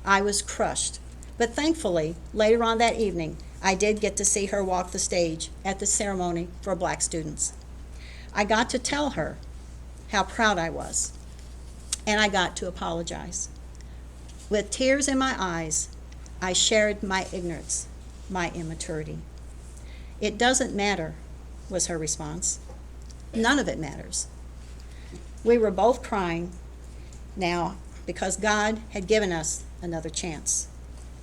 I was crushed, but thankfully, later on that evening, I did get to see her walk the stage at the ceremony for Black students. I got to tell her how proud I was, and I got to apologize. With tears in my eyes, I shared my ignorance, my immaturity. "It doesn't matter," was her response. "None of it matters." We were both crying now because God had given us another chance,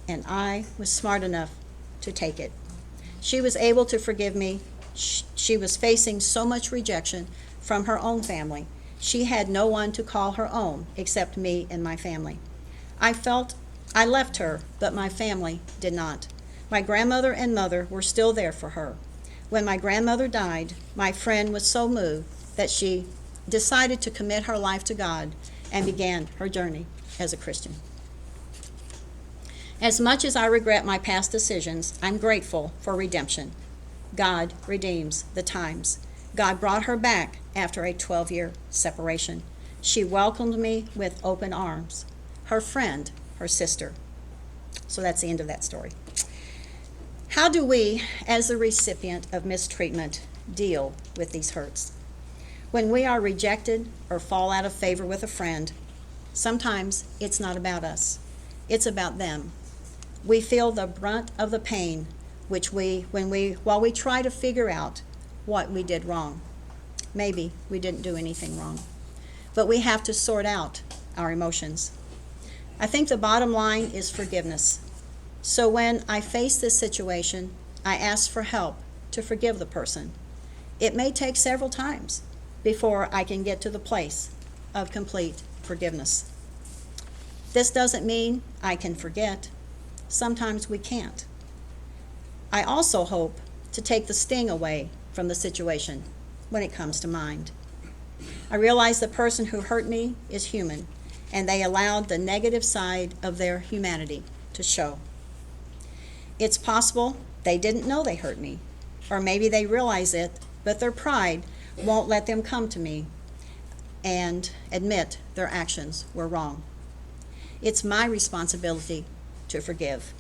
and I was smart enough to take it. She was able to forgive me. She was facing so much rejection from her own family. She had no one to call her own except me and my family. I left her, but my family did not. My grandmother and mother were still there for her. When my grandmother died, my friend was so moved that she decided to commit her life to God and began her journey as a Christian. As much as I regret my past decisions, I'm grateful for redemption. God redeems the times. God brought her back after a 12-year separation. She welcomed me with open arms, her friend, her sister. So that's the end of that story. How do we, as the recipient of mistreatment, deal with these hurts? When we are rejected or fall out of favor with a friend, sometimes it's not about us. It's about them. We feel the brunt of the pain while we try to figure out what we did wrong. Maybe we didn't do anything wrong, but we have to sort out our emotions. I think the bottom line is forgiveness. So when I face this situation, I ask for help to forgive the person. It may take several times before I can get to the place of complete forgiveness. This doesn't mean I can forget. Sometimes we can't. I also hope to take the sting away from the situation when it comes to mind. I realize the person who hurt me is human, and they allowed the negative side of their humanity to show. It's possible they didn't know they hurt me, or maybe they realize it, but their pride won't let them come to me and admit their actions were wrong. It's my responsibility to forgive.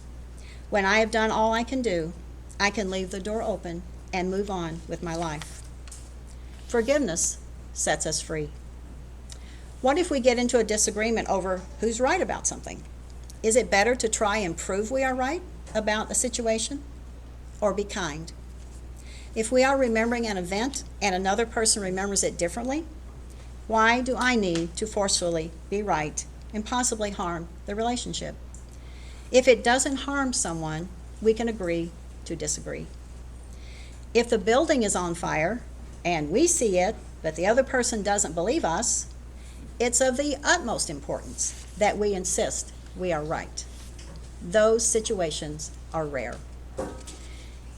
When I have done all I can do, I can leave the door open and move on with my life. Forgiveness sets us free. What if we get into a disagreement over who's right about something? Is it better to try and prove we are right about a situation, or be kind? If we are remembering an event and another person remembers it differently, why do I need to forcefully be right and possibly harm the relationship? If it doesn't harm someone, we can agree to disagree. If the building is on fire and we see it, but the other person doesn't believe us, it's of the utmost importance that we insist we are right. Those situations are rare.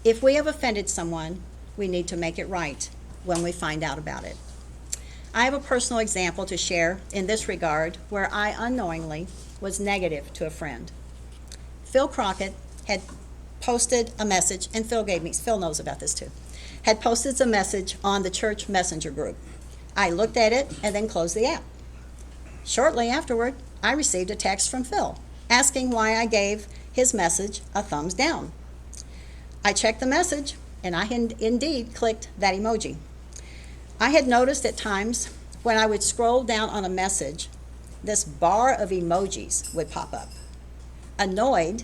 If we have offended someone, we need to make it right when we find out about it. I have a personal example to share in this regard where I unknowingly was negative to a friend. Phil Crockett had posted a message, and Phil knows about this too, had posted a message on the church messenger group. I looked at it and then closed the app. Shortly afterward, I received a text from Phil asking why I gave his message a thumbs down. I checked the message, and I had indeed clicked that emoji. I had noticed at times when I would scroll down on a message, this bar of emojis would pop up. Annoyed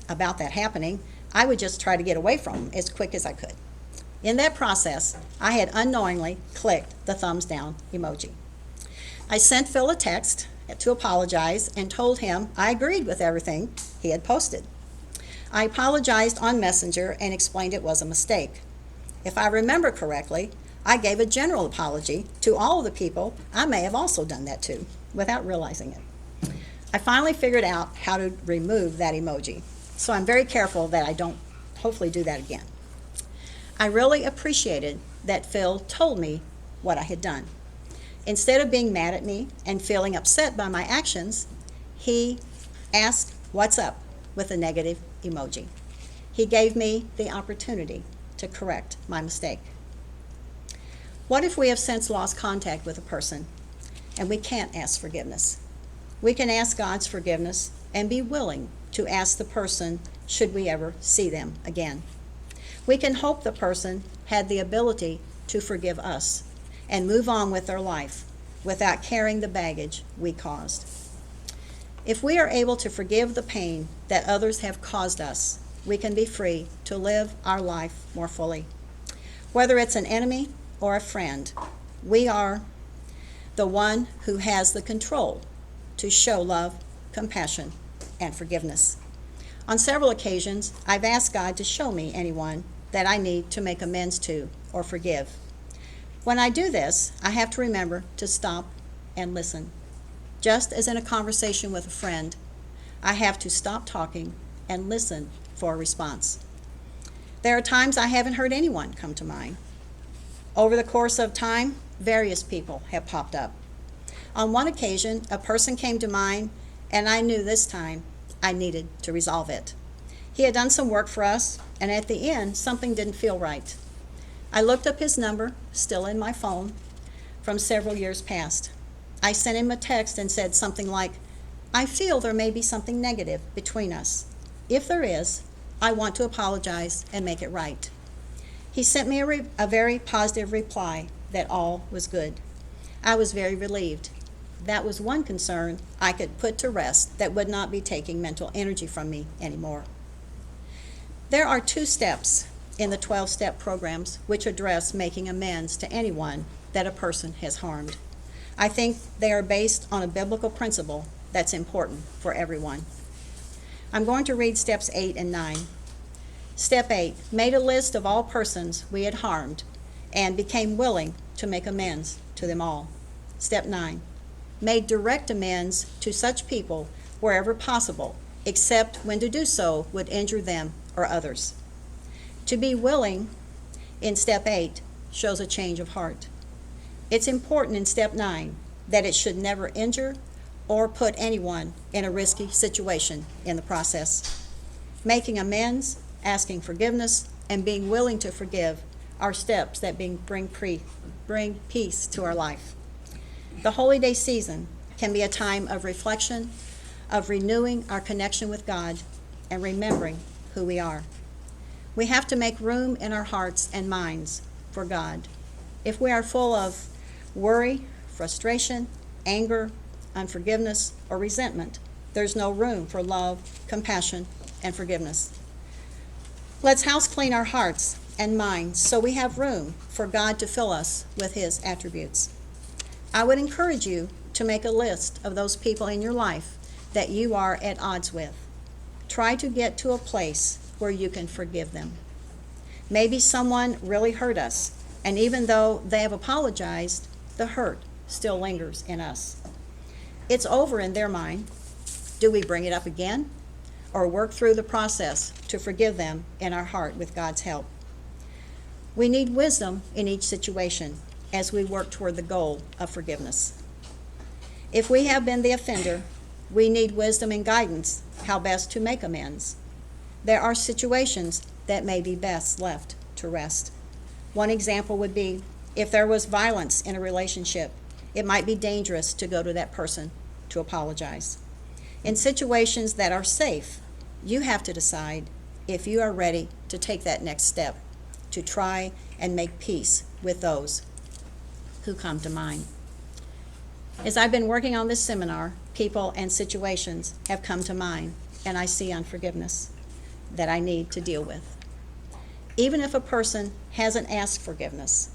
about that happening, I would just try to get away from them as quick as I could. In that process, I had unknowingly clicked the thumbs down emoji. I sent Phil a text to apologize and told him I agreed with everything he had posted. I apologized on Messenger and explained it was a mistake. If I remember correctly, I gave a general apology to all of the people I may have also done that to without realizing it. I finally figured out how to remove that emoji, so I'm very careful that I don't hopefully do that again. I really appreciated that Phil told me what I had done. Instead of being mad at me and feeling upset by my actions, he asked, "What's up?" with a negative emoji. He gave me the opportunity to correct my mistake. What if we have since lost contact with a person and we can't ask forgiveness? We can ask God's forgiveness and be willing to ask the person should we ever see them again. We can hope the person had the ability to forgive us and move on with their life without carrying the baggage we caused. If we are able to forgive the pain that others have caused us, we can be free to live our life more fully. Whether it's an enemy or a friend, we are the one who has the control to show love, compassion, and forgiveness. On several occasions, I've asked God to show me anyone that I need to make amends to or forgive. When I do this, I have to remember to stop and listen. Just as in a conversation with a friend, I have to stop talking and listen for a response. There are times I haven't heard anyone come to mind. Over the course of time, various people have popped up. On one occasion, a person came to mind, and I knew this time I needed to resolve it. He had done some work for us, and at the end, something didn't feel right. I looked up his number, still in my phone, from several years past. I sent him a text and said something like, "I feel there may be something negative between us. If there is, I want to apologize and make it right. He sent me a very positive reply that all was good. I was very relieved. That was one concern I could put to rest that would not be taking mental energy from me anymore. There are 2 steps in the 12-step programs which address making amends to anyone that a person has harmed. I think they are based on a biblical principle that's important for everyone. I'm going to read steps 8 and 9. Step 8, made a list of all persons we had harmed and became willing to make amends to them all. Step 9, made direct amends to such people wherever possible, except when to do so would injure them or others. To be willing in step 8 shows a change of heart. It's important in step 9 that it should never injure or put anyone in a risky situation in the process. Making amends, asking forgiveness, and being willing to forgive are steps that bring peace to our life. The Holy Day season can be a time of reflection, of renewing our connection with God, and remembering who we are. We have to make room in our hearts and minds for God. If we are full of worry, frustration, anger, unforgiveness, or resentment, there's no room for love, compassion, and forgiveness. Let's house clean our hearts and minds so we have room for God to fill us with His attributes. I would encourage you to make a list of those people in your life that you are at odds with. Try to get to a place where you can forgive them. Maybe someone really hurt us, and even though they have apologized, the hurt still lingers in us. It's over in their mind. Do we bring it up again, or work through the process to forgive them in our heart with God's help? We need wisdom in each situation as we work toward the goal of forgiveness. If we have been the offender, we need wisdom and guidance how best to make amends. There are situations that may be best left to rest. One example would be if there was violence in a relationship, it might be dangerous to go to that person to apologize. In situations that are safe, you have to decide if you are ready to take that next step to try and make peace with those who come to mind. As I've been working on this seminar, people and situations have come to mind, and I see unforgiveness that I need to deal with. Even if a person hasn't asked forgiveness,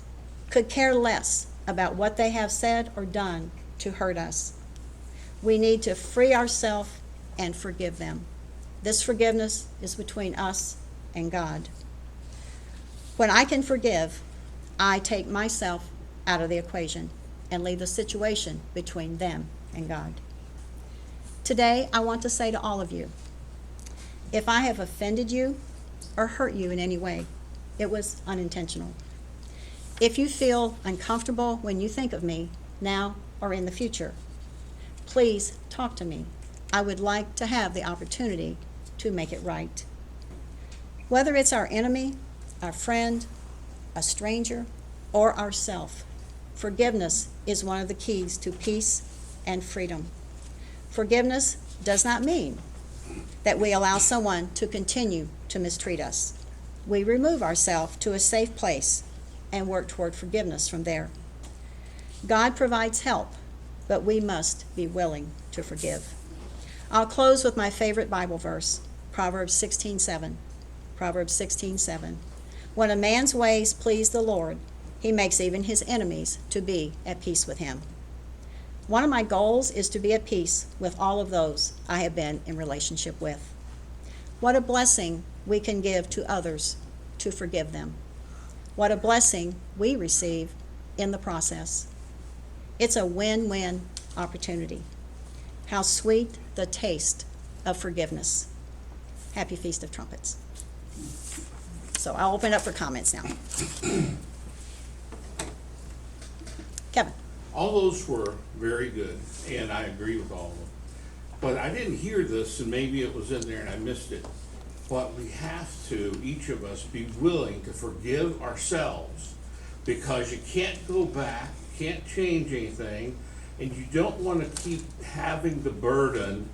could care less about what they have said or done to hurt us, we need to free ourselves and forgive them. This forgiveness is between us and God. When I can forgive, I take myself out of the equation and leave the situation between them and God. Today, I want to say to all of you, if I have offended you or hurt you in any way, it was unintentional. If you feel uncomfortable when you think of me, now or in the future, please talk to me. I would like to have the opportunity to make it right. Whether it's our enemy, our friend, a stranger, or ourself, forgiveness is one of the keys to peace and freedom. Forgiveness does not mean that we allow someone to continue to mistreat us. We remove ourselves to a safe place and work toward forgiveness from there. God provides help, but we must be willing to forgive. I'll close with my favorite Bible verse, Proverbs 16:7. Proverbs 16:7. When a man's ways please the Lord, he makes even his enemies to be at peace with him. One of my goals is to be at peace with all of those I have been in relationship with. What a blessing we can give to others to forgive them. What a blessing we receive in the process. It's a win-win opportunity. How sweet the taste of forgiveness. Happy Feast of Trumpets. So I'll open up for comments now. Kevin. All those were very good, and I agree with all of them. But I didn't hear this, and maybe it was in there and I missed it. But we have to, each of us, be willing to forgive ourselves, because you can't go back, can't change anything, and you don't want to keep having the burden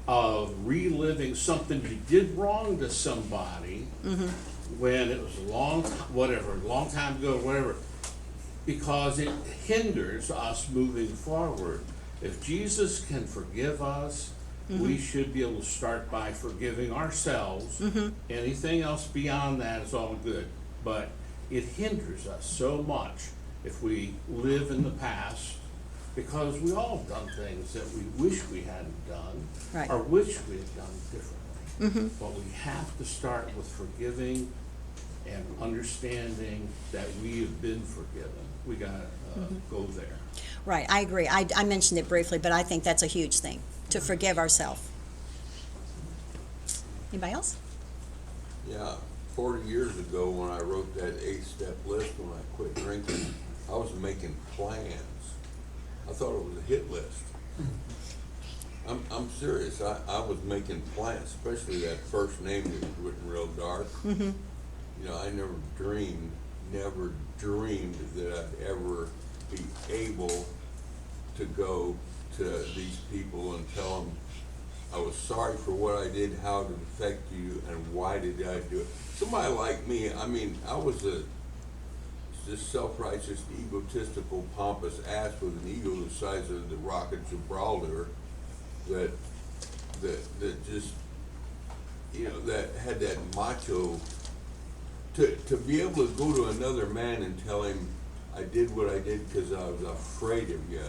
of reliving something you did wrong to somebody when it was a long time ago, whatever, because it hinders us moving forward. If Jesus can forgive us, we should be able to start by forgiving ourselves. Anything else beyond that is all good, but it hinders us so much if we live in the past, because we all have done things that we wish we hadn't done, Right. or wish we had done differently. But we have to start with forgiving and understanding that we have been forgiven. We gotta go there. Right, I agree. I mentioned it briefly, but I think that's a huge thing, to forgive ourselves. Anybody else? Yeah, 40 years ago when I wrote that 8-step list when I quit drinking, I was making plans. I thought it was a hit list. I'm serious. I was making plans, especially that first name that was written real dark. You know, I never dreamed that I'd ever be able to go to these people and tell them I was sorry for what I did, how it affected you, and why did I do it. Somebody like me, I mean, I was this self-righteous, egotistical, pompous ass with an ego the size of the Rock of Gibraltar that just, you know, that had that macho, to be able to go to another man and tell him I did what I did because I was afraid of you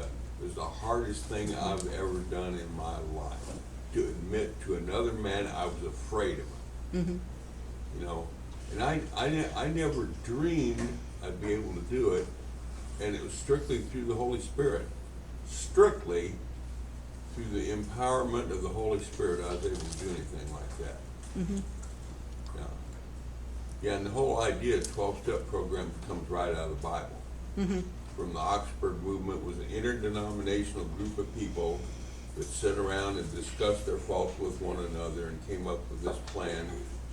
was the hardest thing I've ever done in my life. To admit to another man I was afraid of him. You know, and I never dreamed I'd be able to do it, and it was strictly through the Holy Spirit. Strictly through the empowerment of the Holy Spirit, I was able to do anything like that. Yeah, and the whole idea of 12-step program comes right out of the Bible. From the Oxford movement, was an interdenominational group of people that sat around and discussed their faults with one another and came up with this plan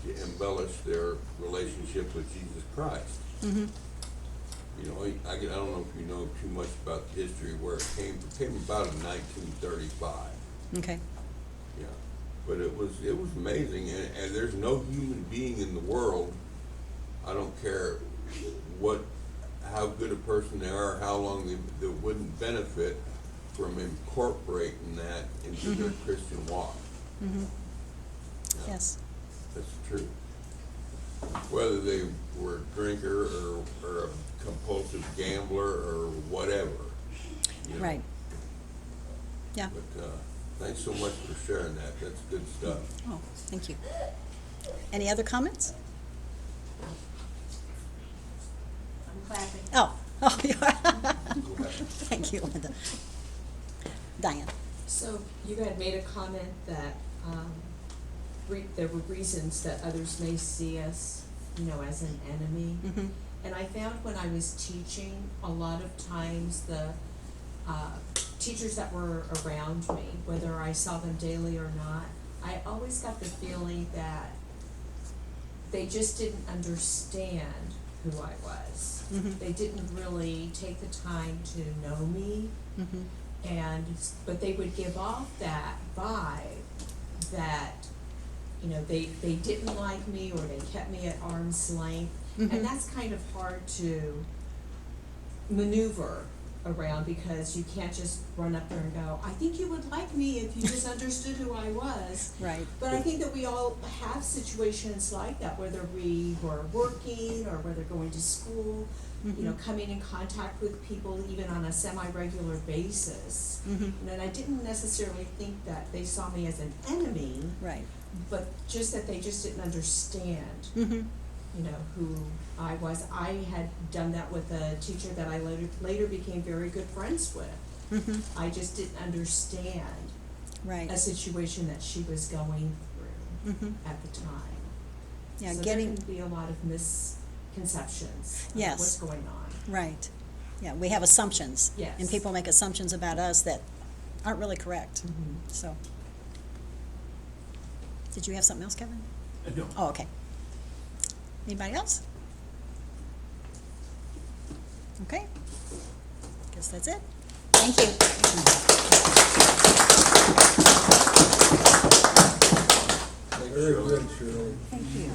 to embellish their relationship with Jesus Christ. You know, I don't know if you know too much about the history where it came. It came about in 1935. Okay. Yeah, but it was amazing, and there's no human being in the world, I don't care how good a person they are, how long they wouldn't benefit from incorporating that into their Christian walk. Yeah, Yes. that's the truth. Whether they were a drinker or a compulsive gambler or whatever. You know. Right. Yeah. But thanks so much for sharing that. That's good stuff. Oh, thank you. Any other comments? I'm clapping. Oh, you are. Thank you, Linda. Diane? So you had made a comment that there were reasons that others may see us, you know, as an enemy. And I found when I was teaching, a lot of times the teachers that were around me, whether I saw them daily or not, I always got the feeling that they just didn't understand who I was. They didn't really take the time to know me. But they would give off that vibe that, you know, they didn't like me, or they kept me at arm's length. And that's kind of hard to maneuver around, because you can't just run up there and go, I think you would like me if you just understood who I was. Right. But I think that we all have situations like that, whether we were working or whether going to school, you know, coming in contact with people even on a semi-regular basis. And I didn't necessarily think that they saw me as an enemy, Right. but just that they just didn't understand, you know, who I was. I had done that with a teacher that I later became very good friends with. I just didn't understand Right. a situation that she was going through at the time. Yeah, So getting, there can be a lot of misconceptions of Yes. what's going on. right. Yeah, we have assumptions. Yes. And people make assumptions about us that aren't really correct, so. Did you have something else, Kevin? No. Oh, okay. Anybody else? Okay. Guess that's it. Thank you. Thanks, Very Shirley. good, Shirley. Thank you.